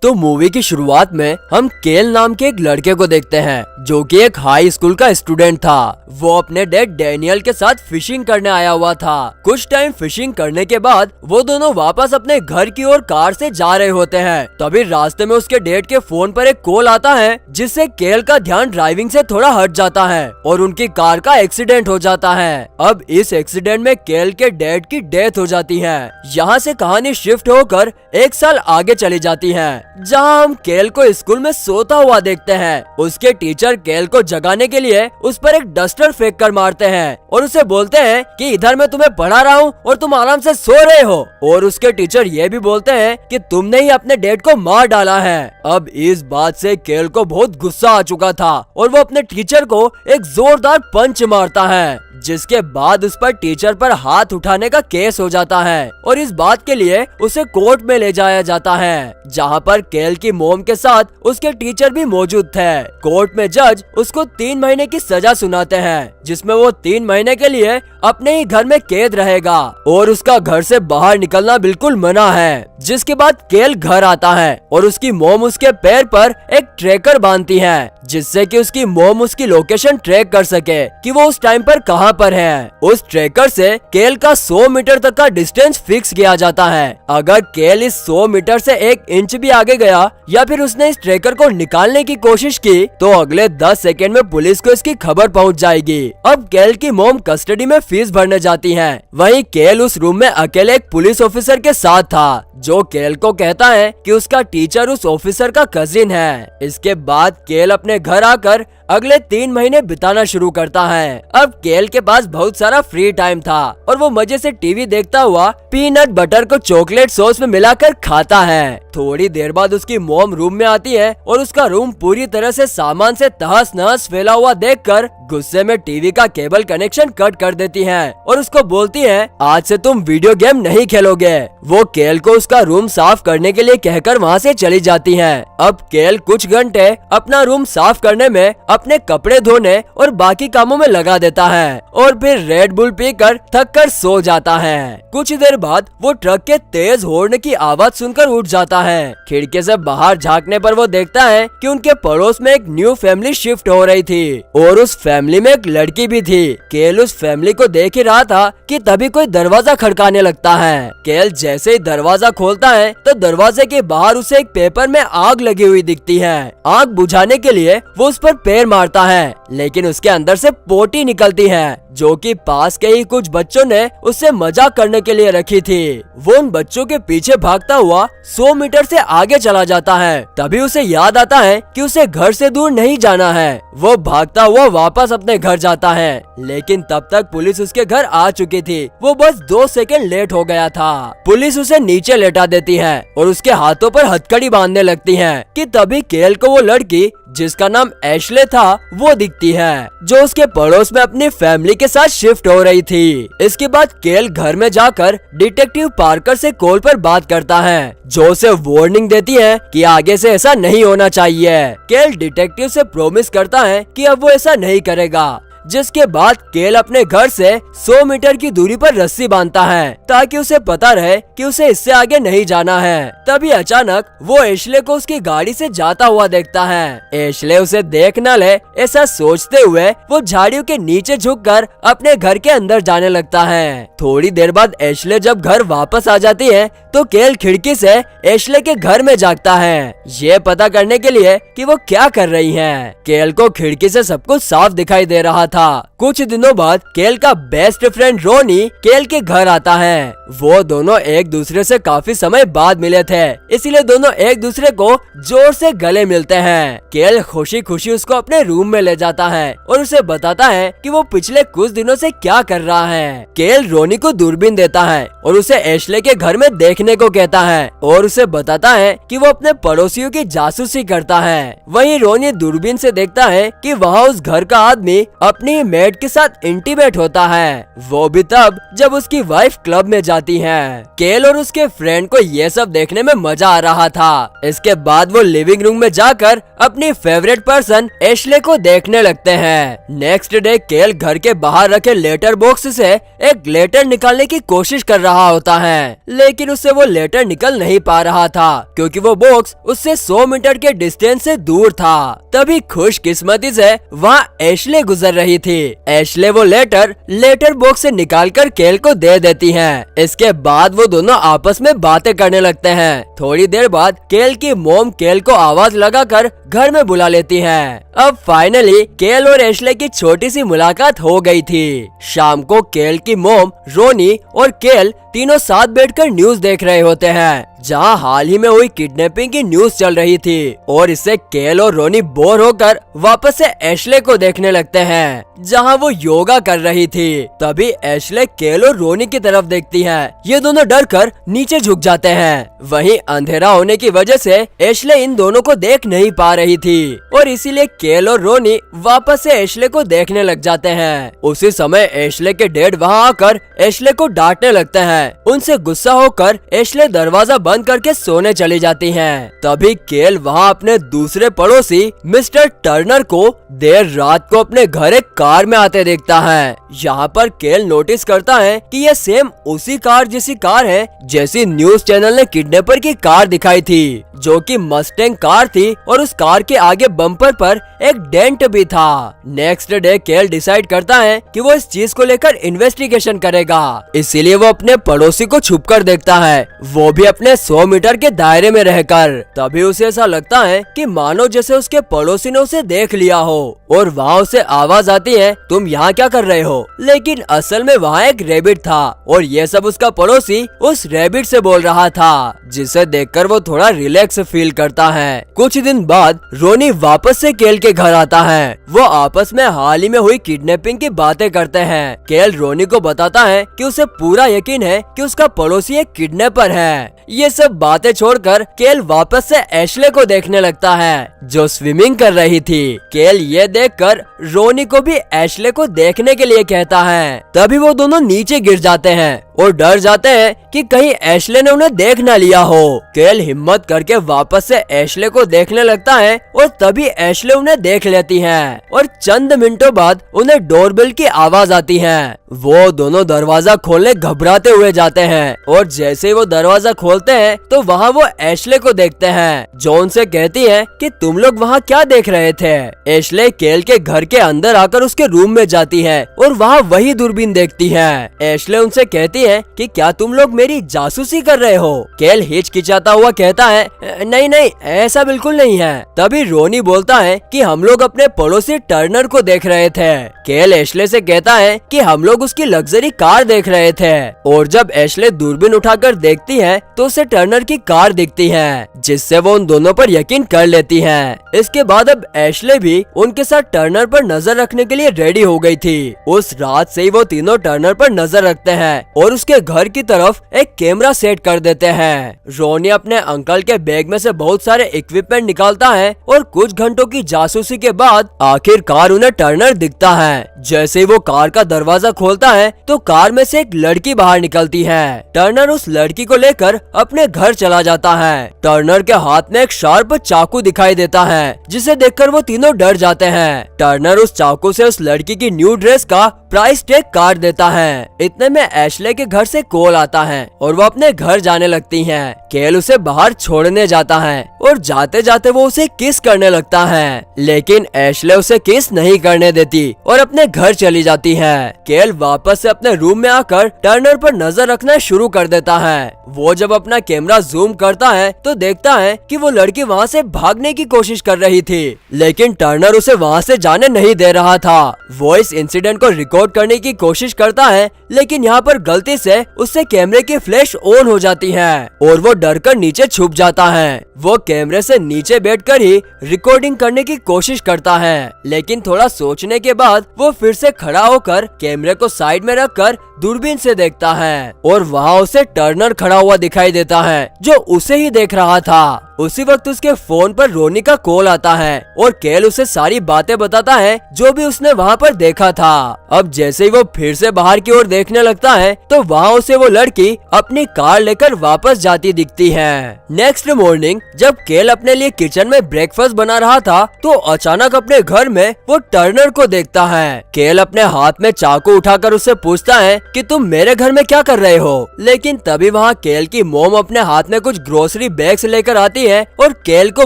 तो मूवी की शुरुआत में हम केल नाम के एक लड़के को देखते हैं जो कि एक हाई स्कूल का स्टूडेंट था। वो अपने डैड डैनियल के साथ फिशिंग करने आया हुआ था। कुछ टाइम फिशिंग करने के बाद वो दोनों वापस अपने घर की ओर कार से जा रहे होते हैं। तभी रास्ते में उसके डैड के फोन पर एक कॉल आता है जिससे केल का ध्यान ड्राइविंग से थोड़ा हट जाता है और उनकी कार का एक्सीडेंट हो जाता है। अब इस एक्सीडेंट में केल के डैड की डेथ हो जाती है। यहाँ से कहानी शिफ्ट होकर 1 साल आगे चली जाती है जहाँ हम केल को स्कूल में सोता हुआ देखते हैं। उसके टीचर केल को जगाने के लिए उस पर एक डस्टर फेंक कर मारते हैं और उसे बोलते हैं कि इधर मैं तुम्हें पढ़ा रहा हूँ और तुम आराम से सो रहे हो। और उसके टीचर ये भी बोलते हैं कि तुमने ही अपने डैड को मार डाला है। अब इस बात से केल को बहुत गुस्सा आ चुका था और वो अपने टीचर को एक जोरदार पंच मारता है जिसके बाद उस पर टीचर पर हाथ उठाने का केस हो जाता है और इस बात के लिए उसे कोर्ट में ले जाया जाता है जहाँ पर केल की मोम के साथ उसके टीचर भी मौजूद थे। कोर्ट में जज उसको 3 महीने की सजा सुनाते हैं जिसमें वो 3 महीने के लिए अपने ही घर में कैद रहेगा और उसका घर से बाहर निकलना बिल्कुल मना है। जिसके बाद केल घर आता है और उसकी मोम उसके पैर पर एक ट्रैकर बांधती है जिससे कि उसकी मोम उसकी लोकेशन ट्रैक कर सके कि वो उस टाइम पर कहां पर है। उस ट्रैकर से केल का 100 मीटर तक का डिस्टेंस फिक्स किया जाता है। अगर केल इस 100 मीटर से 1 इंच भी आगे गया या फिर उसने इस ट्रैकर को निकालने की कोशिश की तो अगले 10 सेकेंड में पुलिस को इसकी खबर पहुंच जाएगी। अब केल की मोम कस्टडी में फीस भरने जाती है। वहीं केल उस रूम में अकेले एक पुलिस ऑफिसर के साथ था जो केल को कहता है कि उसका टीचर उस ऑफिसर का कजिन है। इसके बाद केल अपने घर आकर अगले 3 महीने बिताना शुरू करता है। अब केल के पास बहुत सारा फ्री टाइम था और वो मजे से टीवी देखता हुआ पीनट बटर को चॉकलेट सॉस में मिलाकर खाता है। थोड़ी देर बाद उसकी मॉम रूम में आती है और उसका रूम पूरी तरह से सामान से तहस नहस फैला हुआ देखकर गुस्से में टीवी का केबल कनेक्शन कट कर देती है और उसको बोलती है आज से तुम वीडियो गेम नहीं खेलोगे। वो केल को उसका रूम साफ करने के लिए कहकर वहाँ से चली जाती है। अब केल कुछ घंटे अपना रूम साफ करने में अपने कपड़े धोने और बाकी कामों में लगा देता है और फिर रेड बुल पीकर थक कर सो जाता है। कुछ देर बाद वो ट्रक के तेज हॉर्न की आवाज सुनकर उठ जाता है। खिड़की से बाहर झांकने पर वो देखता है कि उनके पड़ोस में एक न्यू फैमिली शिफ्ट हो रही थी और उस फैमिली में एक लड़की भी थी। केल उस फैमिली को देख ही रहा था कि तभी कोई दरवाजा खड़काने लगता है। केल जैसे ही दरवाजा खोलता है तो दरवाजे के बाहर उसे एक पेपर में आग लगी हुई दिखती है। आग बुझाने के लिए वो उस पर पैर मारता है लेकिन उसके अंदर से पोटी निकलती है जो कि पास के ही कुछ बच्चों ने उससे मजाक करने के लिए रखी थी। वो उन बच्चों के पीछे भागता हुआ 100 मीटर से आगे चला जाता है। तभी उसे याद आता है कि उसे घर से दूर नहीं जाना है। वो भागता हुआ वापस अपने घर जाता है लेकिन तब तक पुलिस उसके घर आ चुकी थी। वो बस 2 सेकंड लेट हो गया था। पुलिस उसे नीचे लेटा देती है और उसके हाथों पर हथकड़ी बांधने लगती है कि तभी केल को वो लड़की जिसका नाम एशले था वो दिखती है जो उसके पड़ोस में अपनी फैमिली के साथ शिफ्ट हो रही थी। इसके बाद केल घर में जाकर डिटेक्टिव पार्कर से कॉल पर बात करता है जो उसे वार्निंग देती है कि आगे से ऐसा नहीं होना चाहिए। केल डिटेक्टिव से प्रॉमिस करता है कि अब वो ऐसा नहीं करेगा। जिसके बाद केल अपने घर से 100 मीटर की दूरी पर रस्सी बांधता है ताकि उसे पता रहे कि उसे इससे आगे नहीं जाना है। तभी अचानक वो एशले को उसकी गाड़ी से जाता हुआ देखता है। एशले उसे देख न ले ऐसा सोचते हुए वो झाड़ियों के नीचे झुककर अपने घर के अंदर जाने लगता है। थोड़ी देर बाद एशले जब घर वापस आ जाती है तो केल खिड़की से एशले के घर में झांकता है ये पता करने के लिए कि वो क्या कर रही है। केल को खिड़की से सब कुछ साफ दिखाई दे रहा था। कुछ दिनों बाद केल का बेस्ट फ्रेंड रोनी केल के घर आता है। वो दोनों एक दूसरे से काफी समय बाद मिले थे इसलिए दोनों एक दूसरे को जोर से गले मिलते हैं। केल खुशी खुशी उसको अपने रूम में ले जाता है और उसे बताता है कि वो पिछले कुछ दिनों से क्या कर रहा है। केल रोनी को दूरबीन देता है और उसे एशले के घर में देखने को कहता है और उसे बताता है कि वो अपने पड़ोसियों की जासूसी करता है। वहीं रोनी दूरबीन से देखता है कि वहाँ उस घर का आदमी अपनी मेड के साथ इंटीमेट होता है। वो भी तब जब उसकी वाइफ क्लब में जाती जाती हैं। केल और उसके फ्रेंड को ये सब देखने में मजा आ रहा था। इसके बाद वो लिविंग रूम में जाकर अपनी फेवरेट पर्सन एशले को देखने लगते हैं। नेक्स्ट डे केल घर के बाहर रखे लेटर बॉक्स से एक लेटर निकालने की कोशिश कर रहा होता है, लेकिन उससे वो लेटर निकल नहीं पा रहा था क्योंकि वो बॉक्स उससे 100 मीटर के डिस्टेंस से दूर था। तभी खुशकिस्मती से वहाँ एशले गुजर रही थी। एशले वो लेटर बॉक्स से निकालकर केल को दे देती है। इसके बाद वो दोनों आपस में बातें करने लगते हैं। थोड़ी देर बाद केल की मॉम केल को आवाज लगाकर घर में बुला लेती है। अब फाइनली केल और एशले की छोटी सी मुलाकात हो गई थी। शाम को केल की मॉम रोनी और केल तीनों साथ बैठकर न्यूज देख रहे होते हैं, जहां हाल ही में हुई किडनैपिंग की न्यूज चल रही थी। और इससे केल और रोनी बोर होकर वापस से एशले को देखने लगते हैं, जहां वो योगा कर रही थी। तभी एशले केल और रोनी की तरफ देखती है। ये दोनों डर कर नीचे झुक जाते हैं। वहीं अंधेरा होने की वजह से एशले इन दोनों को देख नहीं पा रही थी और इसीलिए केल और रोनी वापस से एशले को देखने लग जाते हैं। उसी समय एशले के डैड वहाँ आकर एशले को डांटने लगते हैं। उनसे गुस्सा होकर एशले दरवाजा बंद करके सोने चली जाती हैं। तभी केल वहाँ अपने दूसरे पड़ोसी मिस्टर टर्नर को देर रात को अपने घर एक कार में आते देखता है। यहाँ पर केल नोटिस करता है कि ये सेम उसी कार जैसी कार है जैसी न्यूज चैनल ने किडनैपर की कार दिखाई थी, जो कि मस्टैंग कार थी और उस कार के आगे बम्पर पर एक डेंट भी था। नेक्स्ट डे केल डिसाइड करता है कि वो इस चीज को लेकर इन्वेस्टिगेशन करेगा, इसीलिए वो अपने पड़ोसी को छुपकर देखता है, वो भी अपने 100 मीटर के दायरे में रहकर। तभी उसे ऐसा लगता है कि मानो जैसे उसके पड़ोसी ने उसे देख लिया हो और वहाँ उसे आवाज आती है, तुम यहाँ क्या कर रहे हो? लेकिन असल में वहाँ एक रैबिट था और ये सब उसका पड़ोसी उस रैबिट से बोल रहा था, जिसे देखकर वो थोड़ा रिलैक्स फील करता है। कुछ दिन बाद रोनी वापस से केल के घर आता है। वो आपस में हाल ही में हुई किडनैपिंग की बातें करते हैं। केल रोनी को बताता है कि उसे पूरा यकीन है कि उसका पड़ोसी एक किडनैपर है। ये सब बातें छोड़कर केल वापस से एशले को देखने लगता है, जो स्विमिंग कर रही थी। केल ये देखकर रोनी को भी एशले को देखने के लिए कहता है। तभी वो दोनों नीचे गिर जाते हैं और डर जाते हैं कि कहीं एशले ने उन्हें देख न लिया हो। केल हिम्मत करके वापस से एशले को देखने लगता है और तभी एशले उन्हें देख लेती है और चंद मिनटों बाद उन्हें डोरबेल की आवाज आती है। वो दोनों दरवाजा खोलने घबराते हुए जाते हैं और जैसे ही वो दरवाजा खोलते हैं तो वहाँ वो एशले को देखते हैं, जो उनसे कहती है कि तुम लोग वहाँ क्या देख रहे थे? एशले केल के घर के अंदर आकर उसके रूम में जाती है और वहाँ वही दूरबीन देखती है। एशले उनसे कहती है कि क्या तुम लोग मेरी जासूसी कर रहे हो? केल हिचकिचाता हुआ कहता है, नहीं नहीं, ऐसा बिल्कुल नहीं है। तभी रोनी बोलता है कि हम लोग अपने पड़ोसी टर्नर को देख रहे थे। केल एशले से कहता है कि हम लोग उसकी लग्जरी कार देख रहे थे और जब एशले दूरबीन उठाकर देखती है तो उसे टर्नर की कार दिखती है, जिससे वो उन दोनों पर यकीन कर लेती है। इसके बाद अब एशले भी उनके साथ टर्नर पर नजर रखने के लिए रेडी हो गई थी। उस रात से ही वो तीनों टर्नर पर नजर रखते हैं और उसके घर की तरफ एक कैमरा सेट कर देते हैं। रोनी अपने अंकल के बैग में से बहुत सारे इक्विपमेंट निकालता है और कुछ घंटों की जासूसी के बाद आखिरकार उन्हें टर्नर दिखता है। जैसे ही वो कार का दरवाजा खोलता है तो कार में से एक लड़की बाहर निकलती है। टर्नर उस लड़की को लेकर अपने घर चला जाता है। टर्नर के हाथ में एक शार्प चाकू दिखाई देता है, जिसे देखकर वो तीनों डर जाते हैं। टर्नर उस चाकू से उस लड़की की न्यू ड्रेस का प्राइस टैग काट देता है। इतने में एशले के घर से कॉल आता है और वो अपने घर जाने लगती हैं। केल उसे बाहर छोड़ने जाता है और जाते जाते वो उसे किस करने लगता है, लेकिन एशले उसे किस नहीं करने देती और अपने घर चली जाती है। केल वापस से अपने रूम में आकर टर्नर पर नजर रखना शुरू कर देता है। वो जब अपना कैमरा जूम करता है तो देखता है कि वो लड़की वहाँ से भागने की कोशिश कर रही थी, लेकिन टर्नर उसे वहाँ से जाने नहीं दे रहा था। वो इस इंसिडेंट को रिकॉर्ड करने की कोशिश करता है, लेकिन यहाँ पर गलती से उससे कैमरे की फ्लैश ऑन हो जाती है और वो डर कर नीचे छुप जाता है। वो कैमरे से नीचे बैठकर ही रिकॉर्डिंग करने की कोशिश करता है, लेकिन थोड़ा सोचने के बाद वो फिर से खड़ा होकर कैमरे को साइड में रखकर दूरबीन से देखता है और वहाँ उसे टर्नर खड़ा हुआ दिखाई देता है जो उसे ही देख रहा था। उसी वक्त उसके फोन पर रोनी का कॉल आता है और केल उसे सारी बातें बताता है जो भी उसने वहाँ पर देखा था। अब जैसे ही वो फिर से बाहर की ओर देखने लगता है तो वहाँ उसे वो लड़की अपनी कार लेकर वापस जाती दिखती है। नेक्स्ट मॉर्निंग जब केल अपने लिए किचन में ब्रेकफास्ट बना रहा था तो अचानक अपने घर में वो टर्नर को देखता है। केल अपने हाथ में चाकू उठाकर उससे पूछता है कि तुम मेरे घर में क्या कर रहे हो, लेकिन तभी वहाँ केल की मोम अपने हाथ में कुछ ग्रोसरी बैग्स लेकर आती है और केल को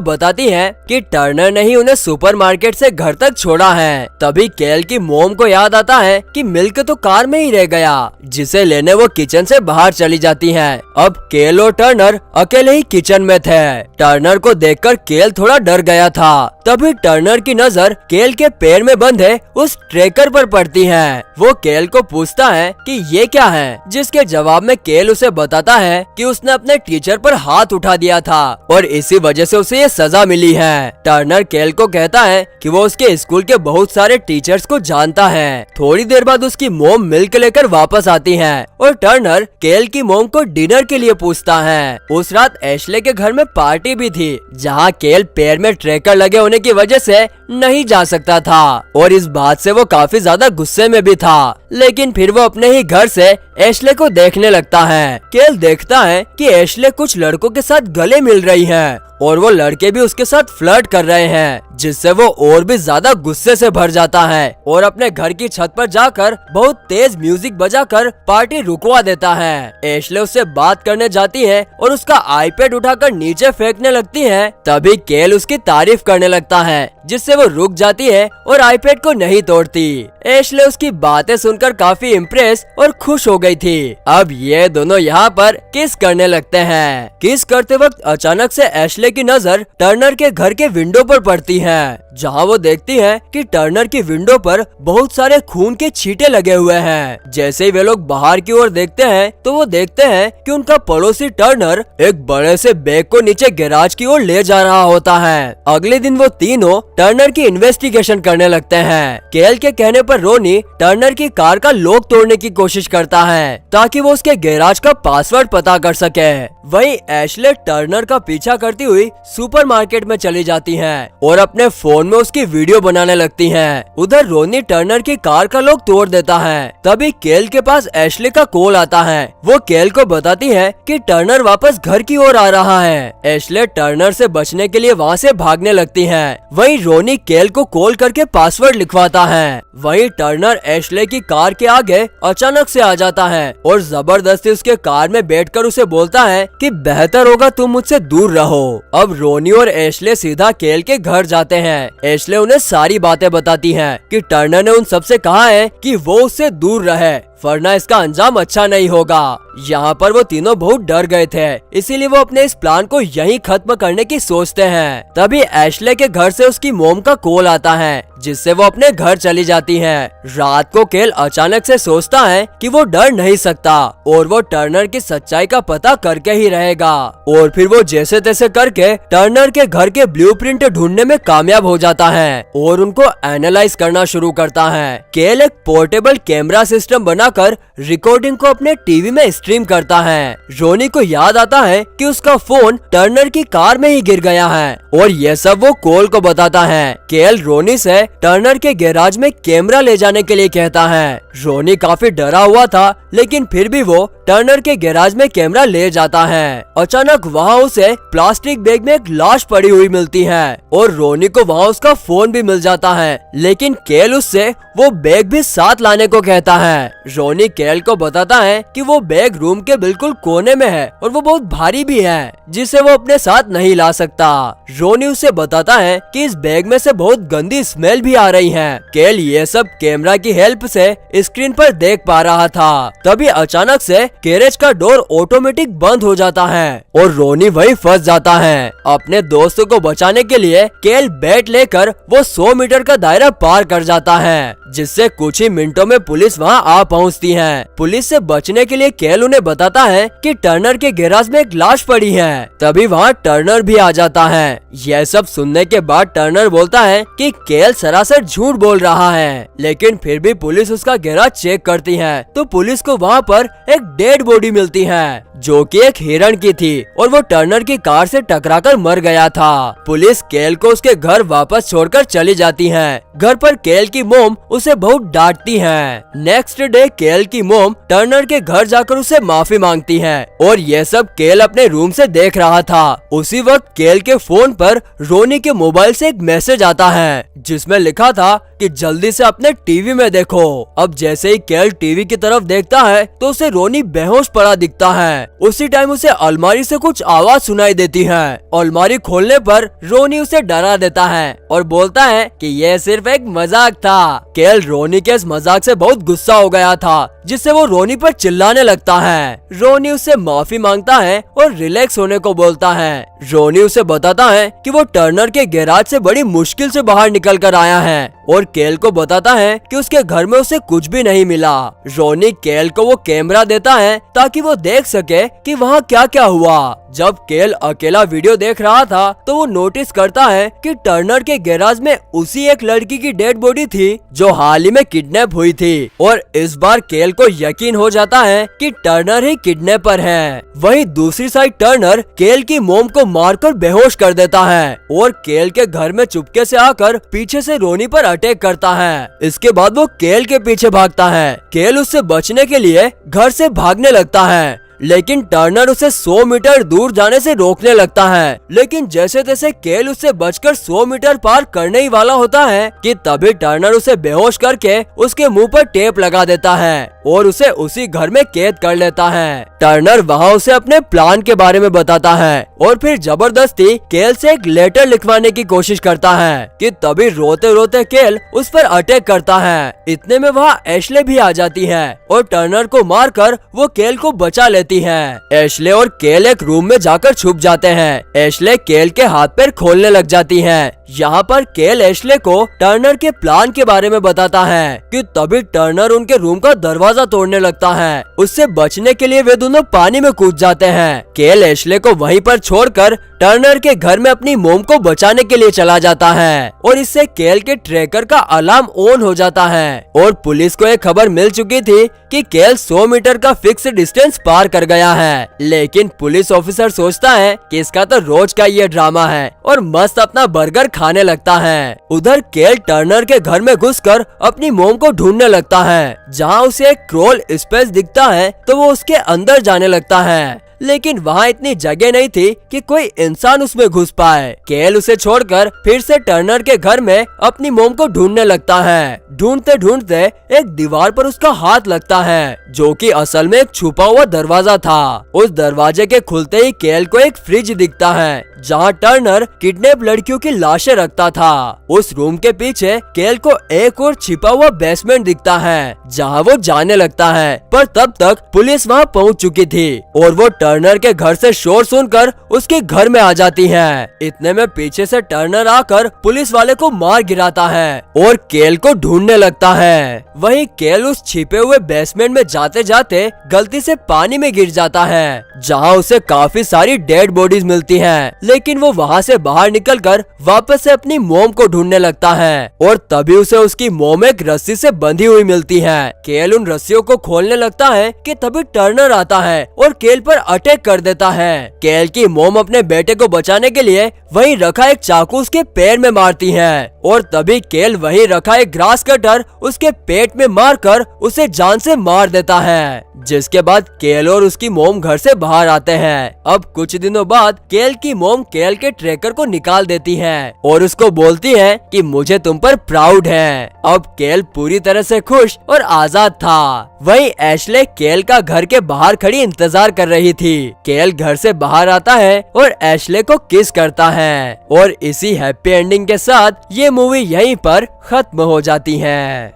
बताती है कि टर्नर ने ही उन्हें सुपरमार्केट से घर तक छोड़ा है। तभी केल की मोम को याद आता है कि मिल्क तो कार में ही रह गया, जिसे लेने वो किचन से बाहर चली जाती है। अब केल और टर्नर अकेले ही किचन में थे। टर्नर को देखकर केल थोड़ा डर गया था। तभी टर्नर की नजर केल के पैर में बंधे उस ट्रैकर पर पड़ती है। वो केल को पूछता है कि ये क्या है, जिसके जवाब में केल उसे बताता है कि उसने अपने टीचर पर हाथ उठा दिया था और इसी वजह से उसे ये सजा मिली है। टर्नर केल को कहता है कि वो उसके स्कूल के बहुत सारे टीचर्स को जानता है। थोड़ी देर बाद उसकी मोम मिल्क लेकर वापस आती है और टर्नर केल की मोम को डिनर के लिए पूछता है। उस रात एशले के घर में पार्टी भी थी जहाँ केल पैर में ट्रैकर लगे होने की वजह से नहीं जा सकता था और इस बात से वो काफी ज्यादा गुस्से में भी था। लेकिन फिर वो अपने ही घर से एशले को देखने लगता है। केल देखता है कि एशले कुछ लड़कों के साथ गले मिल रही है और वो लड़के भी उसके साथ फ्लर्ट कर रहे हैं, जिससे वो और भी ज्यादा गुस्से से भर जाता है और अपने घर की छत पर जाकर बहुत तेज म्यूजिक बजाकर पार्टी रुकवा देता है। एशले उससे बात करने जाती है और उसका आईपैड उठाकर नीचे फेंकने लगती है। तभी केल उसकी तारीफ करने लगता है, जिससे वो रुक जाती है और आईपैड को नहीं तोड़ती। एशले उसकी बातें सुनकर काफी इम्प्रेस और खुश हो गई थी। अब ये दोनों यहाँ पर किस करने लगते हैं। किस करते वक्त अचानक से एशले की नजर टर्नर के घर के विंडो पर पड़ती है, जहाँ वो देखती है कि टर्नर की विंडो पर बहुत सारे खून के छींटे लगे हुए हैं। जैसे ही वे लोग बाहर की ओर देखते हैं तो वो देखते हैं कि उनका पड़ोसी टर्नर एक बड़े से बैग को नीचे गैराज की ओर ले जा रहा होता है। अगले दिन वो तीनों टर्नर की इन्वेस्टिगेशन करने लगते हैं। केल के कहने पर रोनी टर्नर की कार का लॉक तोड़ने की कोशिश करता है ताकि वो उसके गैराज का पासवर्ड पता कर सके। वहीं एशले टर्नर का पीछा करती हुई सुपरमार्केट में चली जाती हैं और अपने फोन में उसकी वीडियो बनाने लगती हैं। उधर रोनी टर्नर की कार का लॉक तोड़ देता है। तभी केल के पास एशले का कॉल आता है। वो केल को बताती है कि टर्नर वापस घर की ओर आ रहा है। एशले टर्नर से बचने के लिए वहाँ से भागने लगती है। वहीं रोनी केल को कॉल करके पासवर्ड लिखवाता है। वहीं टर्नर एशले की कार के आगे अचानक से आ जाता है और जबरदस्ती उसके कार में बैठकर उसे बोलता है कि बेहतर होगा तुम मुझसे दूर रहो। अब रोनी और एशले सीधा केल के घर जाते हैं। एशले उन्हें सारी बातें बताती है कि टर्नर ने उन सबसे कहा है कि वो उससे दूर रहे, वरना इसका अंजाम अच्छा नहीं होगा। यहाँ पर वो तीनों बहुत डर गए थे, इसीलिए वो अपने इस प्लान को यहीं खत्म करने की सोचते हैं। तभी एशले के घर से उसकी मोम का कॉल आता है, जिससे वो अपने घर चली जाती है। रात को केल अचानक से सोचता है कि वो डर नहीं सकता और वो टर्नर की सच्चाई का पता करके ही रहेगा। और फिर वो जैसे तैसे करके टर्नर के घर के ब्लूप्रिंट ढूंढने में कामयाब हो जाता है और उनको एनालाइज करना शुरू करता है। केल एक पोर्टेबल कैमरा सिस्टम बनाकर रिकॉर्डिंग को अपने टीवी में स्ट्रीम करता है। रोनी को याद आता है कि उसका फोन टर्नर की कार में ही गिर गया है और ये सब वो कोल को बताता है। केल रोनी से टर्नर के गैराज में कैमरा ले जाने के लिए कहता है। रोनी काफी डरा हुआ था, लेकिन फिर भी वो टर्नर के गैराज में कैमरा ले जाता है। अचानक वहाँ उसे प्लास्टिक बैग में एक लाश पड़ी हुई मिलती है और रोनी को वहाँ उसका फोन भी मिल जाता है, लेकिन केल उससे वो बैग भी साथ लाने को कहता है। रोनी केल को बताता है कि वो बैग रूम के बिल्कुल कोने में है और वो बहुत भारी भी है, जिसे वो अपने साथ नहीं ला सकता। रोनी उसे बताता है कि इस बैग में से बहुत गंदी स्मेल भी आ रही है। केल ये सब कैमरा की हेल्प से स्क्रीन पर देख पा रहा था। तभी अचानक से गैरेज का डोर ऑटोमेटिक बंद हो जाता है और रोनी वहीं फंस जाता है। अपने दोस्तों को बचाने के लिए केल बैट लेकर वो 100 मीटर का दायरा पार कर जाता है, जिससे कुछ ही मिनटों में पुलिस वहां आ पहुंच पहुंचती हैं। पुलिस से बचने के लिए केल उन्हें बताता है कि टर्नर के गैराज में एक लाश पड़ी है। तभी वहाँ टर्नर भी आ जाता है। यह सब सुनने के बाद टर्नर बोलता है कि केल सरासर झूठ बोल रहा है, लेकिन फिर भी पुलिस उसका गैराज चेक करती है तो पुलिस को वहाँ पर एक डेड बॉडी मिलती है जो कि एक हिरण की थी और वो टर्नर की कार से टकराकर मर गया था। पुलिस केल को उसके घर वापस छोड़कर चली जाती है। घर पर केल की मोम उसे बहुत डांटती है। नेक्स्ट डे केल की मोम टर्नर के घर जाकर उसे माफी मांगती है और यह सब केल अपने रूम से देख रहा था। उसी वक्त केल के फोन पर रोनी के मोबाइल से एक मैसेज आता है जिसमें लिखा था कि जल्दी से अपने टीवी में देखो। अब जैसे ही केल टीवी की तरफ देखता है तो उसे रोनी बेहोश पड़ा दिखता है। उसी टाइम उसे अलमारी से कुछ आवाज सुनाई देती है। अलमारी खोलने पर रोनी उसे डरा देता है और बोलता है कि यह सिर्फ एक मजाक था। केल रोनी के इस मजाक से बहुत गुस्सा हो गया था जिससे वो रोनी पर चिल्लाने लगता है। रोनी उससे माफी मांगता है और रिलैक्स होने को बोलता है। रोनी उसे बताता है कि वो टर्नर के गैराज से बड़ी मुश्किल से बाहर निकल कर आया है और केल को बताता है कि उसके घर में उसे कुछ भी नहीं मिला। रोनी केल को वो कैमरा देता है ताकि वो देख सके कि वहाँ क्या क्या हुआ। जब केल अकेला वीडियो देख रहा था तो वो नोटिस करता है कि टर्नर के गैराज में उसी एक लड़की की डेड बॉडी थी जो हाल ही में किडनैप हुई थी और इस बार केल को यकीन हो जाता है कि टर्नर ही किडनैपर है। वहीं दूसरी साइड टर्नर केल की मोम को मारकर बेहोश कर देता है और केल के घर में चुपके से आकर पीछे से रोनी पर अटैक करता है। इसके बाद वो केल के पीछे भागता है। केल उससे बचने के लिए घर से भागने लगता है लेकिन टर्नर उसे 100 मीटर दूर जाने से रोकने लगता है। लेकिन जैसे तैसे केल उससे बचकर 100 मीटर पार करने ही वाला होता है कि तभी टर्नर उसे बेहोश करके उसके मुंह पर टेप लगा देता है और उसे उसी घर में कैद कर लेता है। टर्नर वहाँ उसे अपने प्लान के बारे में बताता है और फिर जबरदस्ती केल से एक लेटर लिखवाने की कोशिश करता है कि तभी रोते रोते केल उस पर अटैक करता है। इतने में वहाँ एशले भी आ जाती है और टर्नर को मारकर वो केल को बचा लेती है। एशले और केल एक रूम में जाकर छुप जाते हैं। एशले केल के हाथ पैर खोलने लग जाती है। यहाँ पर केल एशले को टर्नर के प्लान के बारे में बताता है कि तभी टर्नर उनके रूम का दरवाजा तोड़ने लगता है। उससे बचने के लिए वे दोनों पानी में कूद जाते हैं। केल एशले को वहीं पर छोड़कर टर्नर के घर में अपनी मोम को बचाने के लिए चला जाता है और इससे केल के ट्रैकर का अलार्म ऑन हो जाता है और पुलिस को एक खबर मिल चुकी थी कि केल 100 मीटर का फिक्स डिस्टेंस पार कर गया है। लेकिन पुलिस ऑफिसर सोचता है कि इसका तो रोज का ये ड्रामा है और मस्त अपना बर्गर खाने लगता है। उधर केल टर्नर के घर में घुसकर अपनी मोम को ढूंढने लगता है। जहाँ उसे एक क्रोल स्पेस दिखता है तो वो उसके अंदर जाने लगता है लेकिन वहाँ इतनी जगह नहीं थी कि कोई इंसान उसमें घुस पाए। केल उसे छोड़कर फिर से टर्नर के घर में अपनी मोम को ढूंढने लगता है। ढूंढते ढूंढते एक दीवार पर उसका हाथ लगता है जो कि असल में एक छुपा हुआ दरवाजा था। उस दरवाजे के खुलते ही केल को एक फ्रिज दिखता है जहाँ टर्नर किडनैप लड़कियों की लाशें रखता था। उस रूम के पीछे केल को एक और छिपा हुआ बेसमेंट दिखता है जहाँ वो जाने लगता है पर तब तक पुलिस वहाँ पहुँच चुकी थी और वो टर्नर के घर से शोर सुनकर उसके घर में आ जाती है। इतने में पीछे से टर्नर आकर पुलिस वाले को मार गिराता है और केल को ढूंढने लगता है। वहीं केल उस छिपे हुए बेसमेंट में जाते जाते गलती से पानी में गिर जाता है जहां उसे काफी सारी डेड बॉडीज मिलती हैं। लेकिन वो वहां से बाहर निकलकर वापस से अपनी मोम को ढूंढने लगता है और तभी उसे उसकी मोम एक रस्सी से बंधी हुई मिलती है। केल उन रस्सियों को खोलने लगता है कि तभी टर्नर आता है और केल पर अटैक कर देता है। केल की मोम अपने बेटे को बचाने के लिए वहीं रखा एक चाकू उसके पैर में मारती है और तभी केल वहीं रखा एक ग्रास कटर उसके पेट में मारकर उसे जान से मार देता है। जिसके बाद केल और उसकी मोम घर से बाहर आते हैं। अब कुछ दिनों बाद केल की मोम केल के ट्रैकर को निकाल देती है और उसको बोलती है कि मुझे तुम पर प्राउड है। अब केल पूरी तरह से खुश और आजाद था। वहीं एशले केल का घर के बाहर खड़ी इंतजार कर रही थी। केल घर से बाहर आता है और एशले को किस करता है और इसी हैप्पी एंडिंग के साथ ये मूवी यहीं पर खत्म हो जाती है।